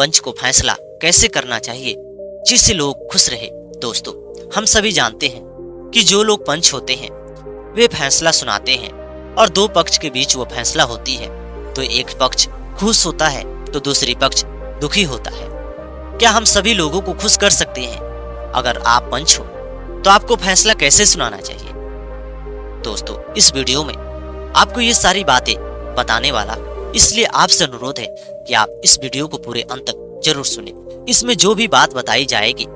पंच को फैसला कैसे करना चाहिए जिससे लोग खुश रहे। दोस्तों, हम सभी जानते हैं कि जो लोग पंच होते हैं वे फैसला सुनाते हैं और दो पक्ष के बीच वो फैसला होती है तो एक पक्ष खुश होता है तो दूसरी पक्ष दुखी होता है। क्या हम सभी लोगों को खुश कर सकते हैं? अगर आप पंच हो तो आपको फैसला कैसे सुनाना चाहिए? दोस्तों, इस वीडियो में आपको ये सारी बातें बताने वाला, इसलिए आपसे अनुरोध है कि आप इस वीडियो को पूरे अंत तक जरूर सुने। इसमें जो भी बात बताई जाएगी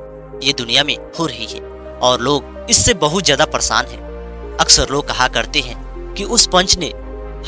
ये दुनिया में हो रही है और लोग इससे बहुत ज्यादा परेशान हैं। अक्सर लोग कहा करते हैं कि उस पंच ने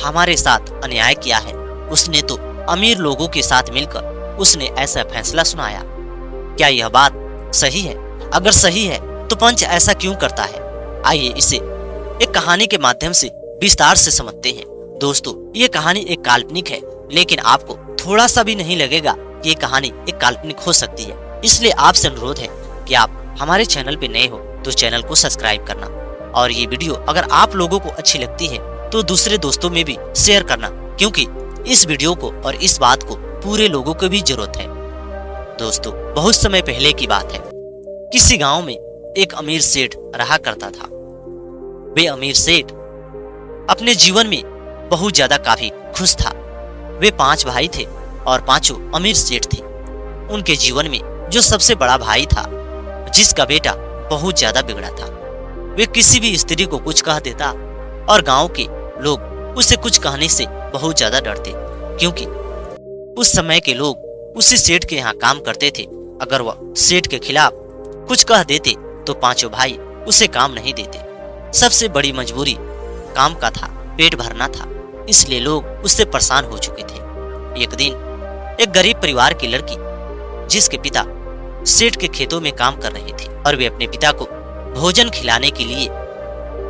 हमारे साथ अन्याय किया है, उसने तो अमीर लोगों के साथ मिलकर उसने ऐसा फैसला सुनाया। क्या यह बात सही है? अगर सही है तो पंच ऐसा क्यों करता है? आइए इसे एक कहानी के माध्यम से विस्तार से समझते हैं। दोस्तों, ये कहानी एक काल्पनिक है, लेकिन आपको थोड़ा सा भी नहीं लगेगा कि ये कहानी एक काल्पनिक हो सकती है। इसलिए आपसे अनुरोध है कि आप हमारे चैनल पे नए हो तो चैनल को सब्सक्राइब करना और ये वीडियो अगर आप लोगों को अच्छी लगती है तो दूसरे दोस्तों में भी शेयर करना, क्योंकि इस वीडियो को और इस बात को पूरे लोगों को भी जरूरत है। दोस्तों, बहुत समय पहले की बात है। किसी गांव में एक अमीर सेठ रहा करता था। वे अमीर सेठ अपने जीवन में बहुत ज्यादा काफी खुश था। वे 5 भाई थे और पांचों अमीर सेठ थे। उनके जीवन में जो सबसे बड़ा भाई था, जिसका बेटा बहुत ज्यादा बिगड़ा था, वे किसी भी स्त्री को कुछ कह देता और गांव के लोग उसे कुछ कहने से बहुत ज्यादा डरते, क्योंकि उस समय के लोग उसी सेठ के यहाँ काम करते थे। अगर वह सेठ के खिलाफ कुछ कह देते तो पांचों भाई उसे काम नहीं देते। सबसे बड़ी मजबूरी काम का था, पेट भरना था, इसलिए लोग उससे परेशान हो चुके थे। एक दिन एक गरीब परिवार की लड़की, जिसके पिता सेठ के खेतों में काम कर रहे थे और वे अपने पिता को भोजन खिलाने के लिए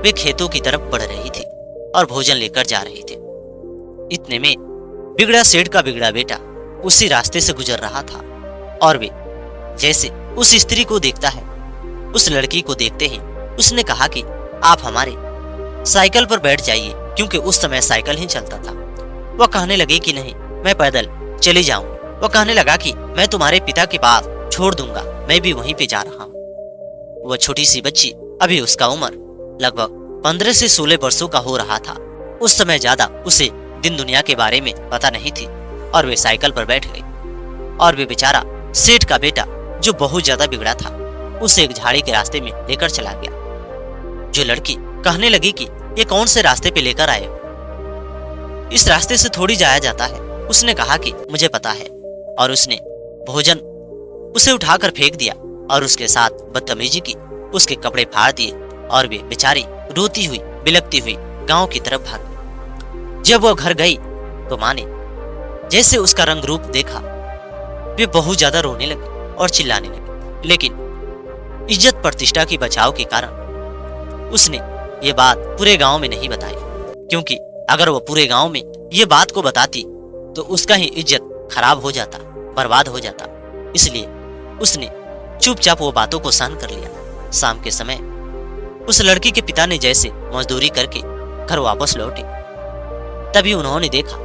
वे खेतों की तरफ बढ़ रही थी और भोजन लेकर जा रहे थे। इतने में बिगड़ा सेठ का बिगड़ा बेटा उसी रास्ते से गुजर रहा था और वे जैसे उस स्त्री को देखता है, उस लड़की को देखते ही उसने कहा कि आप हमारे साइकिल पर बैठ जाइए, क्योंकि उस समय साइकिल ही चलता था। वह कहने लगे कि नहीं, मैं पैदल चली जाऊंगी। वह कहने लगा कि मैं तुम्हारे पिता के पास छोड़ दूंगा, मैं भी वहीं पे जा रहा हूँ। वह छोटी सी बच्ची, अभी उसका उम्र लगभग 15 से 16 वर्षों का हो रहा था। उस समय ज्यादा उसे दिन दुनिया के बारे में पता नहीं थी और वे साइकिल पर बैठ गई और वे बेचारा सेठ का बेटा, जो बहुत ज्यादा बिगड़ा था, उसे एक झाड़ी के रास्ते में लेकर चला गया। जो लड़की कहने लगी कि ये कौन से रास्ते पे लेकर आए हो, इस रास्ते से थोड़ी जाया जाता है। उसने कहा कि मुझे पता है, और उसने भोजन उसे उठाकर फेंक दिया और उसके साथ बदतमीजी की, उसके कपड़े फाड़ दिए और वे बेचारी रोती हुई बिलखती हुई गांव की तरफ भाग गई। जब वह घर गई तो माँ ने जैसे उसका रंग रूप देखा, वे बहुत ज्यादा रोने लगी और चिल्लाने लगी, लेकिन इज्जत प्रतिष्ठा की बचाव के कारण उसने ये बात पूरे गांव में नहीं बताई, क्योंकि अगर वह पूरे गांव में ये बात को बताती तो उसका ही इज्जत खराब हो जाता, बर्बाद हो जाता। इसलिए उसने चुपचाप वो बातों को सहन कर लिया। शाम के समय उस लड़की के पिता ने जैसे मजदूरी करके घर वापस लौटे, तभी उन्होंने देखा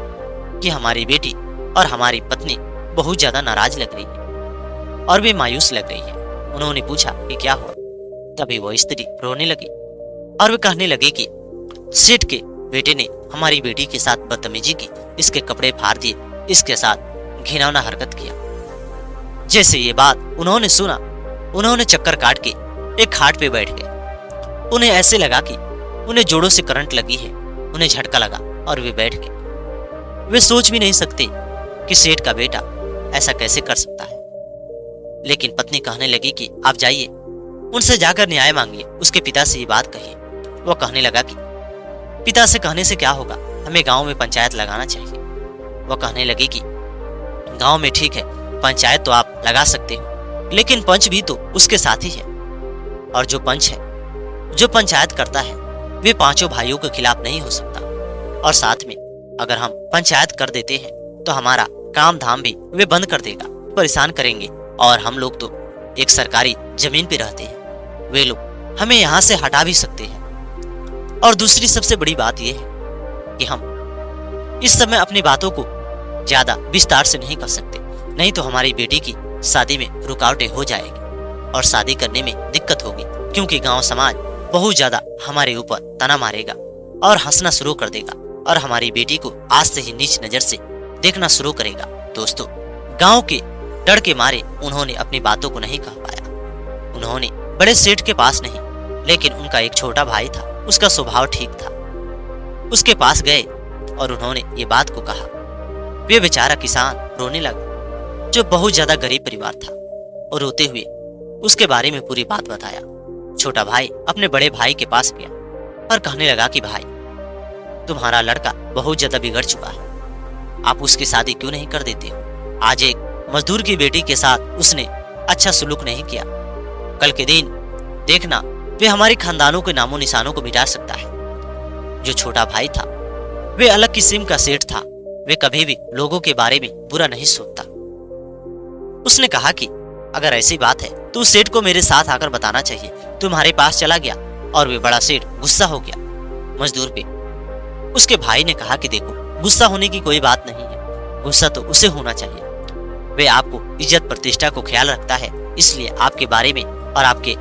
कि हमारी बेटी और हमारी पत्नी बहुत ज्यादा नाराज लग रही है और वे मायूस लग रही है। उन्होंने पूछा कि क्या हुआ? तभी वो स्त्री रोने लगी और वे कहने लगे कि सेठ के बेटे ने हमारी बेटी के साथ बदतमीजी की, इसके कपड़े फाड़ दिए, इसके साथ घिनौना हरकत किया। जैसे ये बात उन्होंने सुना, उन्होंने चक्कर काट के एक खाट पे बैठ गए। उन्हें ऐसे लगा कि उन्हें जोड़ों से करंट लगी है। उन्हें झटका लगा और वे बैठ गए। वे सोच भी नहीं सकते कि सेठ का बेटा ऐसा कैसे कर सकता है। लेकिन पत्नी कहने लगी कि आप जाइए, उनसे जाकर न्याय मांगिए, उसके पिता से ये बात कहिए। वो कहने लगा कि पिता से कहने से क्या होगा, हमें गांव में पंचायत लगाना चाहिए। वो कहने लगी कि गांव में ठीक है, पंचायत तो आप लगा सकते हो, लेकिन पंच भी तो उसके साथ ही है, और जो पंच है, जो पंचायत करता है, वे पांचों भाइयों के खिलाफ नहीं हो सकता। और साथ में अगर हम पंचायत कर देते हैं तो हमारा काम धाम भी वे बंद कर देगा, परेशान करेंगे, और हम लोग तो एक सरकारी जमीन पे रहते हैं, वे लोग हमें यहाँ से हटा भी सकते हैं। और दूसरी सबसे बड़ी बात यह है कि हम इस समय अपनी बातों को ज्यादा विस्तार से नहीं कर सकते, नहीं तो हमारी बेटी की शादी में रुकावटें हो जाएगी और शादी करने में दिक्कत होगी, क्योंकि गांव समाज बहुत ज्यादा हमारे ऊपर ताना मारेगा और हंसना शुरू कर देगा और हमारी बेटी को आज से ही नीच नजर से देखना शुरू करेगा। दोस्तों, गांव के डर के मारे उन्होंने अपनी बातों को नहीं कह पाया। उन्होंने बड़े सेठ के पास नहीं, लेकिन उनका एक छोटा भाई था, उसका स्वभाव ठीक था, उसके पास गए और उन्होंने ये बात को कहा। वे बेचारा किसान रोने लगा, जो बहुत ज्यादा गरीब परिवार था, और रोते हुए उसके बारे में पूरी बात बताया। छोटा भाई अपने बड़े भाई के पास गया और कहने लगा कि भाई, तुम्हारा लड़का बहुत ज्यादा बिगड़ चुका है, आप उसकी शादी क्यों नहीं कर देते हो? आज एक मजदूर की बेटी के साथ उसने अच्छा सुलूक नहीं किया, कल के दिन देखना वे हमारे खानदानों के नामों निशानों को मिटा सकता है। जो छोटा भाई था वे अलग किस्म का सेठ था, वे कभी भी लोगों के बारे में बुरा नहीं सोचता। उसने कहा कि अगर ऐसी बात है तो उस सेठ को मेरे साथ आकर बताना चाहिए। तुम्हारे पास चला गया और वे बड़ा सेठ गुस्सा हो गया मजदूर पे। उसके भाई ने कहा कि देखो, गुस्सा होने की कोई बात नहीं है, गुस्सा तो उसे होना चाहिए। वे आपको इज्जत प्रतिष्ठा को ख्याल रखता है, इसलिए आपके बारे में और आपके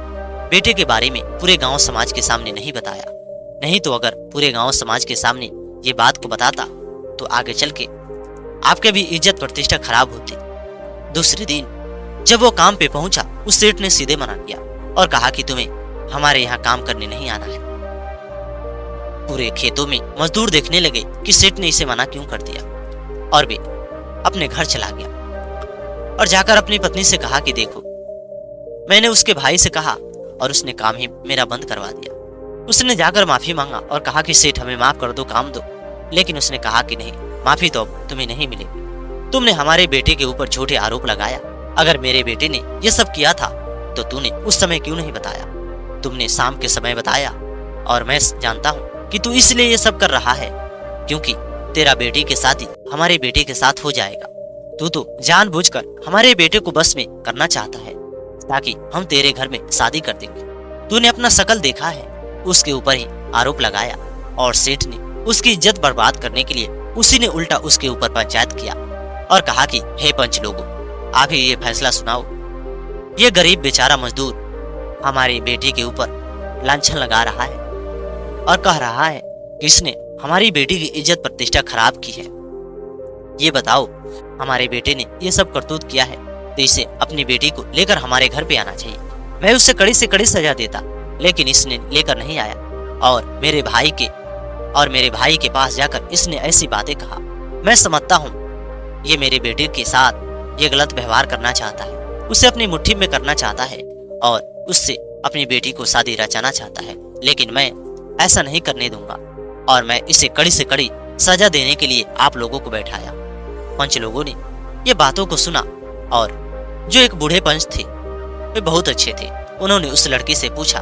बेटे के बारे में पूरे गांव समाज के सामने नहीं बताया। नहीं तो अगर पूरे गांव समाज के सामने ये बात को बताता तो आगे चल के आपके भी इज्जत प्रतिष्ठा खराब होती। दूसरे दिन जब वो काम पे पहुंचा, उस सेठ ने सीधे मना किया और कहा कि तुम्हें हमारे यहाँ काम करने नहीं आना है। पूरे खेतों में मजदूर देखने लगे कि सेठ ने इसे मना क्यों कर दिया, और वे अपने घर चला गया और जाकर अपनी पत्नी से कहा कि देखो, मैंने उसके भाई से कहा और उसने काम ही मेरा बंद करवा दिया। उसने जाकर माफी मांगा और कहा कि सेठ हमें माफ कर दो, काम दो, लेकिन उसने कहा कि नहीं, माफी तो अब तुम्हें नहीं मिलेगी। तुमने हमारे बेटे के ऊपर झूठे आरोप लगाया। अगर मेरे बेटे ने यह सब किया था तो तूने उस समय क्यों नहीं बताया? तुमने शाम के समय बताया, और मैं जानता हूँ कि तू इसलिए ये सब कर रहा है क्योंकि तेरा बेटी की शादी हमारे बेटे के साथ हो जाएगा। तू तो जानबूझकर हमारे बेटे को बस में करना चाहता है ताकि हम तेरे घर में शादी कर देंगे। तूने अपना शकल देखा है, उसके ऊपर ही आरोप लगाया, और सेठ ने उसकी इज्जत बर्बाद करने के लिए उसी ने उल्टा उसके ऊपर पंचायत किया और कहा कि हे पंच लोगों, आप ही ये फैसला सुनाओ। ये गरीब बेचारा मजदूर हमारे बेटे के ऊपर लांछन लगा रहा है और कह रहा है कि इसने हमारी बेटी की इज्जत प्रतिष्ठा खराब की है। ये बताओ, हमारे बेटे ने ये सब करतूत किया है तो इसे अपनी बेटी को लेकर हमारे घर पे आना चाहिए। मैं उससे कड़ी से कड़ी सजा देता, लेकिन इसने लेकर नहीं आया और मेरे भाई के पास जाकर इसने ऐसी बातें कहा। मैं समझता हूँ ये मेरे बेटे के साथ ये गलत व्यवहार करना चाहता है, उसे अपनी मुट्ठी में करना चाहता है और उससे अपनी बेटी को शादी रचाना चाहता है, लेकिन मैं ऐसा नहीं करने दूंगा और मैं इसे कड़ी से कड़ी सजा देने के लिए आप लोगों को बैठाया। पंच लोगों ने ये बातों को सुना और जो एक बूढ़े पंच थे वे बहुत अच्छे थे। उन्होंने उस लड़की से पूछा।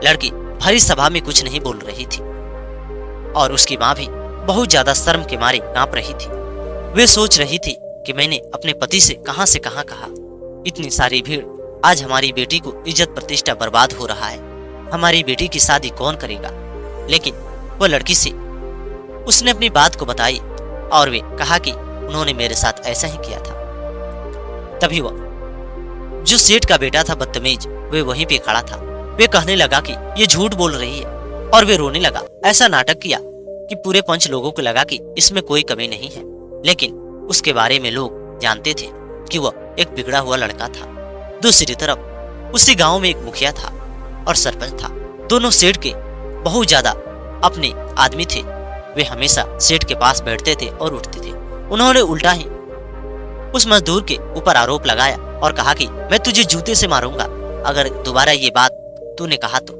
लड़की भरी सभा में कुछ नहीं बोल रही थी और उसकी माँ भी बहुत ज्यादा शर्म के मारे कांप रही थी। वे सोच रही थी कि मैंने अपने पति से कहां कहा। इतनी सारी भीड़, आज हमारी बेटी को इज्जत प्रतिष्ठा बर्बाद हो रहा है, हमारी बेटी की शादी कौन करेगा? लेकिन वो लड़की से उसने अपनी बात को बताई और वे कहा कि उन्होंने मेरे साथ ऐसा ही किया था। तभी वह जो सेठ का बेटा था बदतमीज, वे वहीं पे खड़ा था। वे कहने लगा कि ये झूठ बोल रही है और वे रोने लगा। ऐसा नाटक किया कि पूरे पंच लोगों को लगा कि इसमें कोई कमी नहीं है, लेकिन उसके बारे में लोग जानते थे कि वह एक बिगड़ा हुआ लड़का था। दूसरी तरफ उसी गांव में एक मुखिया था और सरपंच था। दोनों सेठ के बहुत ज्यादा अपने आदमी थे। वे हमेशा सेठ के पास बैठते थे और उठते थे। उन्होंने उल्टा ही उस मजदूर के ऊपर आरोप लगाया और कहा कि मैं तुझे जूते से मारूंगा अगर दोबारा ये बात तूने कहा तो।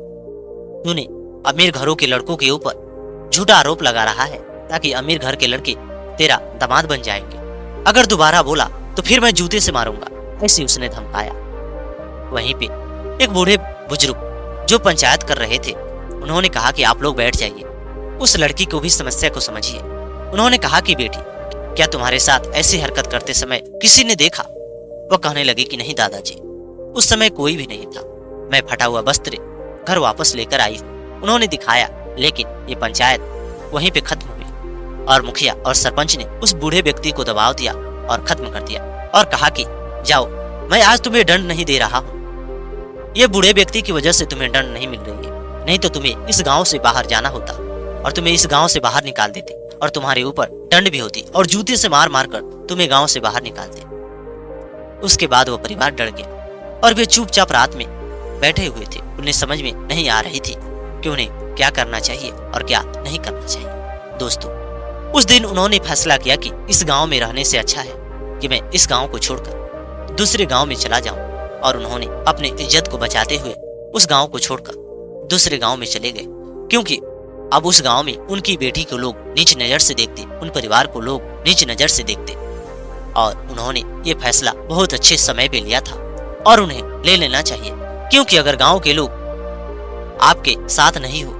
तूने अमीर घरों के लड़कों के ऊपर झूठा आरोप लगा रहा है ताकि अमीर घर के लड़के तेरा दामाद बन जाएंगे। अगर दोबारा बोला तो फिर मैं जूते से मारूंगा, ऐसे उसने धमकाया। वहीं पे एक बूढ़े बुजुर्ग जो पंचायत कर रहे थे, उन्होंने कहा कि आप लोग बैठ जाइए, उस लड़की को भी समस्या को समझिए। उन्होंने कहा कि बेटी, क्या तुम्हारे साथ ऐसी हरकत करते समय किसी ने देखा? वह कहने लगी कि नहीं दादाजी, उस समय कोई भी नहीं था। मैं फटा हुआ वस्त्र घर वापस लेकर आई हूँ। उन्होंने दिखाया, लेकिन ये पंचायत वहीं पे खत्म हुई और मुखिया और सरपंच ने उस बूढ़े व्यक्ति को दबाव दिया और खत्म कर दिया। और कहा कि जाओ, मैं आज तुम्हें दंड नहीं दे रहा हूँ। ये बूढ़े व्यक्ति की वजह से तुम्हें दंड नहीं मिल रही है, नहीं तो तुम्हें इस गांव से बाहर जाना होता और तुम्हें इस गांव से बाहर निकाल देते और तुम्हारे ऊपर दंड भी होती और जूते से मार मार कर तुम्हें गांव से बाहर निकालते। उसके बाद वो परिवार डर गया और वे चुपचाप रात में बैठे हुए थे। उन्हें समझ में नहीं आ रही थी कि उन्हें क्या करना चाहिए और क्या नहीं करना चाहिए। दोस्तों, उस दिन उन्होंने फैसला किया कि इस गांव में रहने से अच्छा है कि मैं इस गांव को छोड़कर दूसरे गांव में चला जाऊं, और उन्होंने अपनी इज्जत को बचाते हुए उस गांव को छोड़कर दूसरे गांव में चले गए, क्योंकि अब उस गांव में उनकी बेटी को लोग नीच नजर से देखते, उन परिवार को लोग नीच नजर से देखते। और उन्होंने ये फैसला बहुत अच्छे समय पे लिया था और उन्हें ले लेना चाहिए, क्योंकि अगर गांव के लोग आपके साथ नहीं हो,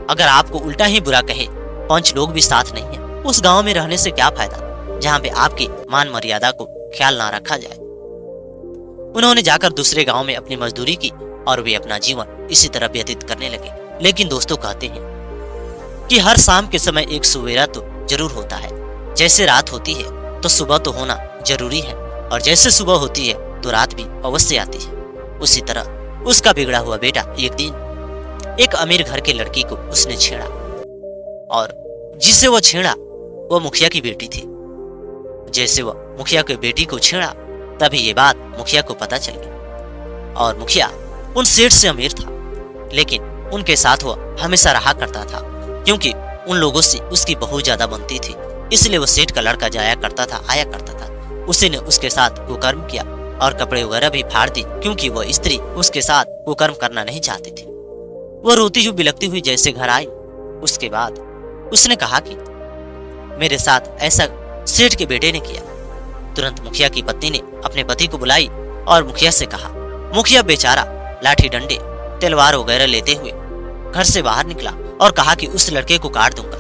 अगर आपको उल्टा ही बुरा कहे, 5 लोग भी साथ नहीं है, उस गांव में रहने से क्या फायदा जहां पे आपकी मान मर्यादा को ख्याल ना रखा जाए। उन्होंने जाकर दूसरे गांव में अपनी मजदूरी की और वे अपना जीवन इसी तरह व्यतीत करने लगे। लेकिन दोस्तों, कहते हैं कि हर शाम के समय एक सवेरा तो जरूर होता है। जैसे रात होती है तो सुबह तो होना जरूरी है, और जैसे सुबह होती है तो रात भी अवश्य आती है। उसी तरह उसका बिगड़ा हुआ बेटा एक दिन एक अमीर घर के लड़की को उसने छेड़ा, और जिसे वो छेड़ा वो मुखिया की बेटी थी। जैसे वह मुखिया की बेटी को छेड़ा, तभी ये बात मुखिया को पता चल गई। और मुखिया उन सेठ से अमीर था, लेकिन उनके साथ वह हमेशा रहा करता था, क्योंकि उन लोगों से उसकी बहुत ज्यादा बनती थी। इसलिए वो सेठ का लड़का जाया करता था, आया करता था। उसी ने उसके साथ कुकर्म किया और कपड़े वगैरह भी फाड़ दी, क्योंकि वह स्त्री उसके साथ कुकर्म करना नहीं चाहती थी। वो रोती हुई बिलखती हुई जैसे घर आई, उसके बाद उसने कहा कि मेरे साथ ऐसा सेठ के बेटे ने किया। तुरंत मुखिया की पत्नी ने अपने पति को बुलाई और मुखिया से कहा। मुखिया बेचारा लाठी डंडे तलवार वगैरह लेते हुए घर से बाहर निकला और कहा कि उस लड़के को काट दूंगा।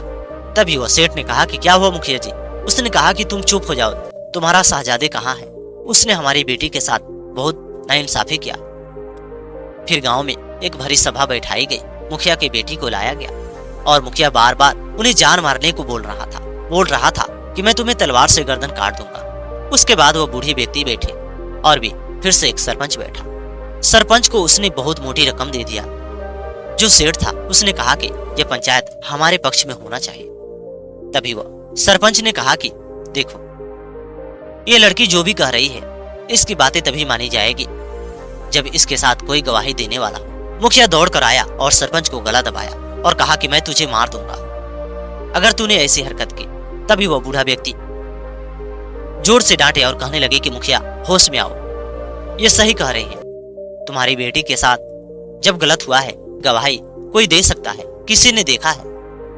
तभी वह सेठ ने कहा कि क्या हुआ मुखिया जी? उसने कहा कि तुम चुप हो जाओ, तुम्हारा शहजादे कहाँ है? उसने हमारी बेटी के साथ बहुत नाइंसाफी किया। फिर गांव में एक भरी सभा बैठाई गई, मुखिया की बेटी को लाया गया और मुखिया बार बार उन्हें जान मारने को बोल रहा था कि मैं तुम्हें तलवार से गर्दन काट दूंगा। उसके बाद वो बूढ़ी व्यक्ति बैठे और भी फिर से एक सरपंच बैठा। सरपंच को उसने बहुत मोटी रकम दे दिया। जो सेठ था उसने कहा कि यह पंचायत हमारे पक्ष में होना चाहिए। तभी वह सरपंच ने कहा कि देखो, ये लड़की जो भी कह रही है, इसकी बातें तभी मानी जाएगी जब इसके साथ कोई गवाही देने वाला हो। मुखिया दौड़ कर आया और सरपंच को गला दबाया और कहा कि मैं तुझे मार दूंगा अगर तूने ऐसी हरकत की। तभी वह बूढ़ा व्यक्ति जोर से डांटे और कहने लगे कि मुखिया, होश में आओ, ये सही कह रहे हैं। तुम्हारी बेटी के साथ जब गलत हुआ है, गवाही कोई दे सकता है। किसी ने देखा है?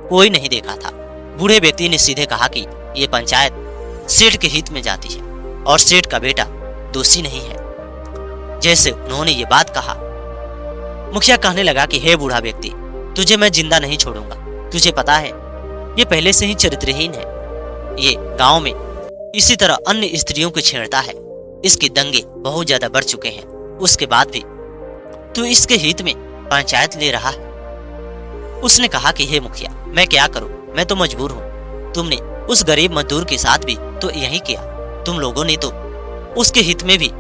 कोई नहीं देखा था। बूढ़े व्यक्ति ने सीधे कहा कि ये पंचायत सेठ के हित में जाती है और सेठ का बेटा दोषी नहीं है। जैसे उन्होंने ये बात कहा, मुखिया कहने लगा कि हे बूढ़ा व्यक्ति, तुझे मैं जिंदा नहीं छोड़ूंगा। तुझे पता है ये पहले से ही चरित्रहीन है। ये गांव में इसी तरह अन्य स्त्रियों को छेड़ता है। इसके दंगे बहुत ज्यादा बढ़ चुके हैं। उसके बाद भी तू इसके हित में पंचायत ले रहा है। उसने कहा कि हे मुखिया, मैं क्या करूं, मैं तो मजबूर हूं। तुमने उस गरीब मजदूर के साथ भी तो यही किया। तुम लोगों ने तो उसके हित में भी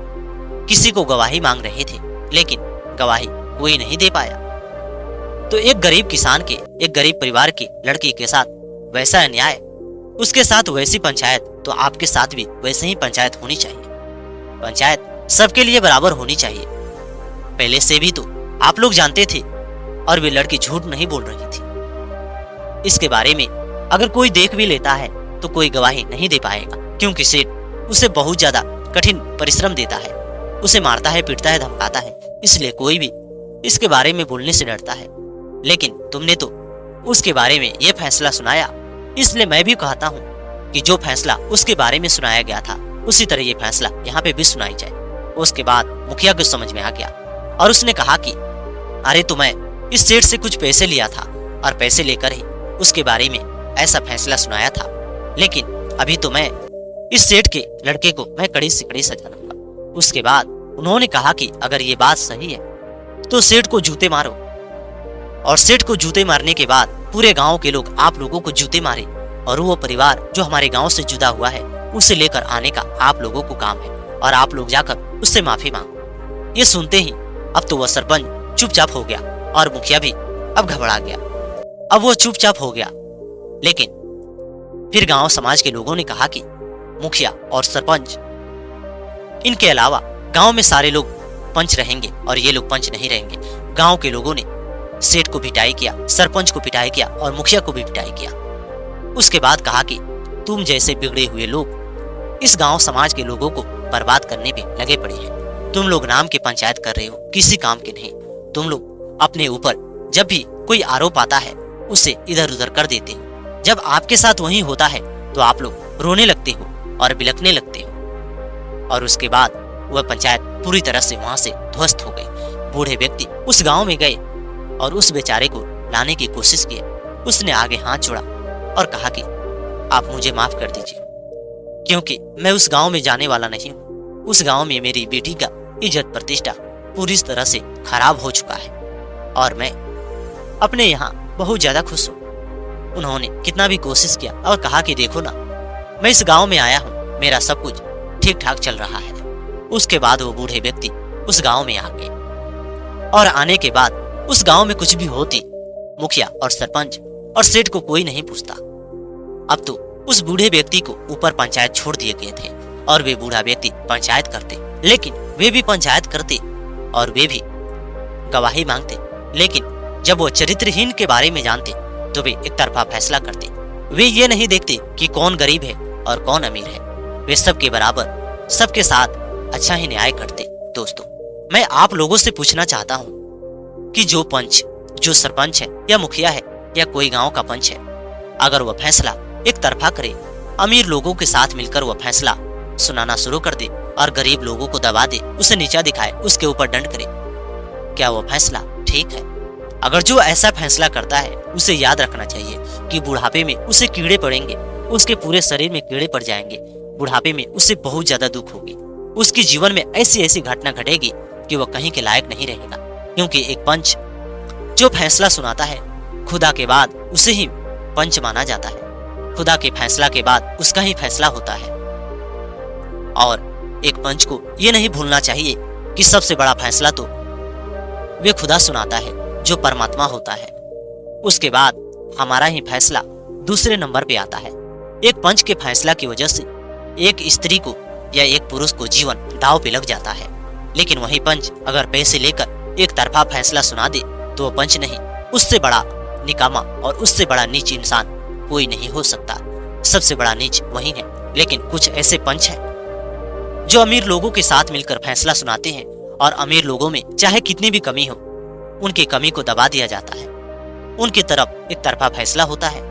किसी को गवाही मांग रहे थे, लेकिन गवाही कोई नहीं दे पाया। तो एक गरीब किसान के, एक गरीब परिवार की लड़की के साथ वैसा अन्याय, उसके साथ वैसी पंचायत, तो आपके साथ भी वैसे ही पंचायत होनी चाहिए। पंचायत सबके लिए बराबर होनी चाहिए। पहले से भी तो आप लोग जानते थे और वे लड़की झूठ नहीं बोल रही थी। इसके बारे में अगर कोई देख भी लेता है तो कोई गवाही नहीं दे पाएगा, क्योंकि सेठ उसे बहुत ज्यादा कठिन परिश्रम देता है, उसे मारता है, पीटता है, धमकाता है। इसलिए कोई भी इसके बारे में बोलने से डरता है। लेकिन तुमने तो उसके बारे में यह फैसला सुनाया, इसलिए मैं भी कहता हूँ कि जो फैसला उसके बारे में सुनाया गया था, उसी तरह ये फैसला यहाँ पे भी सुनाई जाए। उसके बाद मुखिया को समझ में आ गया और उसने कहा कि अरे, तो मैं इस सेठ से कुछ पैसे लिया था और पैसे लेकर ही उसके बारे में ऐसा फैसला सुनाया था। लेकिन अभी तो मैं इस सेठ के लड़के को मैं कड़ी से कड़ी सजा दूंगा। उसके बाद उन्होंने कहा कि अगर ये बात सही है तो सेठ को जूते मारो, और सेठ को जूते मारने के बाद पूरे गांव के लोग आप लोगों को जूते मारे, और वो परिवार जो हमारे गांव से जुदा हुआ है उसे लेकर आने का आप लोगों को काम है। और आप लोग जाकर उससे माफी मांगो। ये सुनते ही अब तो वह सरपंच चुपचाप हो गया और मुखिया भी अब घबरा गया। अब वो चुपचाप हो गया। लेकिन फिर गांव समाज के लोगों ने कहा कि मुखिया और सरपंच, इनके अलावा गांव में सारे लोग पंच रहेंगे और ये लोग पंच नहीं रहेंगे। गांव के लोगों ने सेठ को पिटाई किया, सरपंच को पिटाई किया और मुखिया को भी पिटाई किया। उसके बाद कहा कि तुम जैसे बिगड़े हुए लोग इस गांव समाज के लोगों को बर्बाद करने पे लगे पड़े हैं। तुम लोग नाम की पंचायत कर रहे हो, किसी काम के नहीं। तुम लोग अपने ऊपर जब भी कोई आरोप आता है उसे इधर उधर कर देते हो। जब आपके साथ वही होता है तो आप लोग रोने लगते हो और बिलखने लगते हो। और उसके बाद वह पंचायत पूरी तरह से वहां से ध्वस्त हो गई। बूढ़े व्यक्ति उस गांव में गए और उस बेचारे को लाने की कोशिश की। उसने आगे हाथ जोड़ा और कहा कि आप मुझे माफ कर दीजिए, क्योंकि मैं उस गांव में जाने वाला नहीं हूँ। उस गांव में मेरी बेटी का इज्जत प्रतिष्ठा पूरी तरह से खराब हो चुका है और मैं अपने यहाँ बहुत ज्यादा खुश हूँ। उन्होंने कितना भी कोशिश किया और कहा कि देखो ना, मैं इस गांव में आया हूँ, मेरा सब कुछ ठीक ठाक चल रहा है। उसके बाद वो बूढ़े व्यक्ति उस गांव में आ गए और आने के बाद उस गांव में कुछ भी होती, मुखिया और सरपंच और सेठ को कोई नहीं पूछता। अब तो उस बूढ़े व्यक्ति को ऊपर पंचायत छोड़ दिए गए थे और वे बूढ़ा व्यक्ति पंचायत करते। लेकिन वे भी पंचायत करते और वे भी गवाही मांगते, लेकिन जब वो चरित्रहीन के बारे में जानते तो वे एक तरफा फैसला करते। वे ये नहीं देखते कि कौन गरीब है और कौन अमीर है। वे सबके बराबर, सबके साथ अच्छा ही न्याय करते। दोस्तों, मैं आप लोगों से पूछना चाहता हूँ कि जो पंच, जो सरपंच है या मुखिया है या कोई गांव का पंच है, अगर वह फैसला एक तरफा करे, अमीर लोगों के साथ मिलकर वह फैसला सुनाना शुरू कर दे और गरीब लोगों को दबा दे, उसे नीचा दिखाए, उसके ऊपर दंड करे, क्या वह फैसला ठीक है? अगर जो ऐसा फैसला करता है उसे याद रखना चाहिए कि बुढ़ापे में उसे कीड़े पड़ेंगे, उसके पूरे शरीर में कीड़े पड़ जाएंगे। बुढ़ापे में उसे बहुत ज्यादा दुख होगी। उसके जीवन में ऐसी ऐसी घटना घटेगी कि वह कहीं के लायक नहीं रहेगा। क्योंकि एक पंच जो फैसला सुनाता है, खुदा के बाद उसे ही पंच माना जाता है। खुदा के फैसला के बाद उसका ही फैसला होता है। और एक पंच को यह नहीं भूलना चाहिए कि सबसे बड़ा फैसला तो वे खुदा सुनाता है, जो परमात्मा होता है। उसके बाद हमारा ही फैसला दूसरे नंबर पे आता है। एक पंच के फैसला की वजह से एक स्त्री को या एक पुरुष को जीवन दांव पे लग जाता है। लेकिन वही पंच अगर पैसे लेकर एक तरफा फैसला सुना दे तो वो पंच नहीं, उससे बड़ा निकामा और उससे बड़ा नीच इंसान कोई नहीं हो सकता। सबसे बड़ा नीच वही है। लेकिन कुछ ऐसे पंच हैं जो अमीर लोगों के साथ मिलकर फैसला सुनाते हैं और अमीर लोगों में चाहे कितनी भी कमी हो, उनकी कमी को दबा दिया जाता है। उनकी तरफ एक तरफा फैसला होता है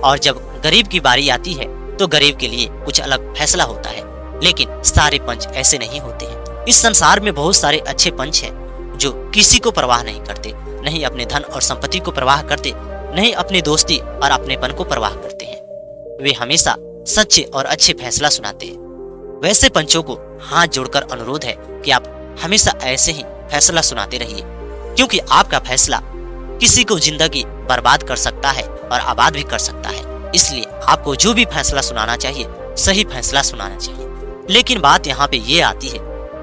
और जब गरीब की बारी आती है तो गरीब के लिए कुछ अलग फैसला होता है। लेकिन सारे पंच ऐसे नहीं होते हैं। इस संसार में बहुत सारे अच्छे पंच हैं जो किसी को परवाह नहीं करते, नहीं अपने धन और संपत्ति को परवाह करते, नहीं अपनी दोस्ती और अपनेपन को परवाह करते हैं। वे हमेशा सच्चे और अच्छे फैसला सुनाते हैं। वैसे पंचों को हाथ जोड़कर अनुरोध है कि आप हमेशा ऐसे ही फैसला सुनाते रहिए, क्योंकि आपका फैसला किसी को जिंदगी बर्बाद कर सकता है और आबाद भी कर सकता है। इसलिए आपको जो भी फैसला सुनाना चाहिए, सही फैसला सुनाना चाहिए। लेकिन बात यहाँ पे ये आती है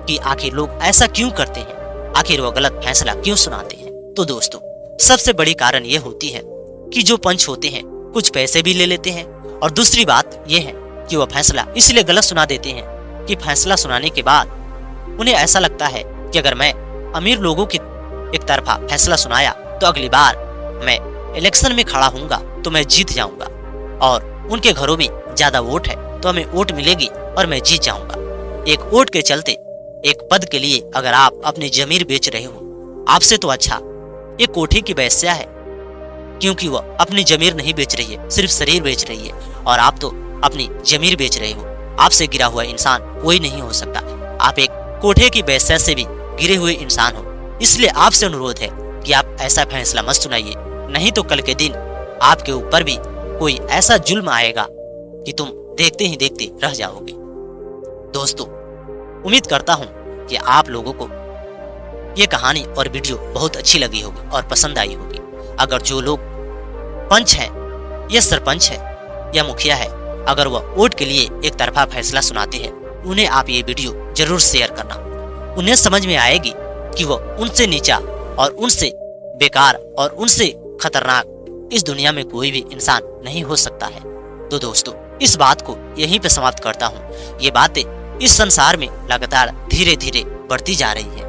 कि आखिर लोग ऐसा क्यों करते हैं, आखिर वो गलत फैसला क्यों सुनाते हैं? तो दोस्तों, सबसे बड़ी कारण ये होती है कि जो पंच होते हैं कुछ पैसे भी ले लेते हैं, और दूसरी बात ये है कि वो फैसला इसलिए गलत सुना देते हैं कि फैसला सुनाने के बाद उन्हें ऐसा लगता है कि अगर मैं अमीर लोगों की एक तरफा फैसला सुनाया तो अगली बार मैं इलेक्शन में खड़ा होऊंगा तो मैं जीत जाऊंगा, और उनके घरों में ज्यादा वोट है तो हमें वोट मिलेगी और मैं जीत जाऊंगा। एक वोट के चलते, एक पद के लिए अगर आप अपनी जमीर बेच रहे हो, आपसे तो अच्छा एक कोठी की वेश्या है, क्योंकि वह अपनी जमीर नहीं बेच रही है, सिर्फ शरीर बेच रही है, और आप तो अपनी जमीर बेच रहे हो। आपसे गिरा हुआ इंसान कोई नहीं हो सकता। आप एक कोठे की वेश्या से भी गिरे हुए इंसान हो। इसलिए आपसे अनुरोध है कि आप ऐसा फैसला मत सुनाइए, नहीं तो कल के दिन आपके ऊपर भी कोई ऐसा जुल्म आएगा कि तुम देखते ही देखते रह जाओगे। दोस्तों, उम्मीद करता हूं कि आप लोगों को ये कहानी और वीडियो बहुत अच्छी लगी होगी और पसंद आई होगी। अगर जो लोग पंच है या सरपंच है या मुखिया है, अगर वह वोट के लिए एक तरफा फैसला सुनाते हैं, उन्हें आप ये वीडियो जरूर शेयर करना। उन्हें समझ में आएगी कि वो उनसे नीचा और उनसे बेकार और उनसे खतरनाक इस दुनिया में कोई भी इंसान नहीं हो सकता है। तो दोस्तों, इस बात को यहीं पे समाप्त करता हूँ। ये बातें इस संसार में लगातार धीरे धीरे बढ़ती जा रही है।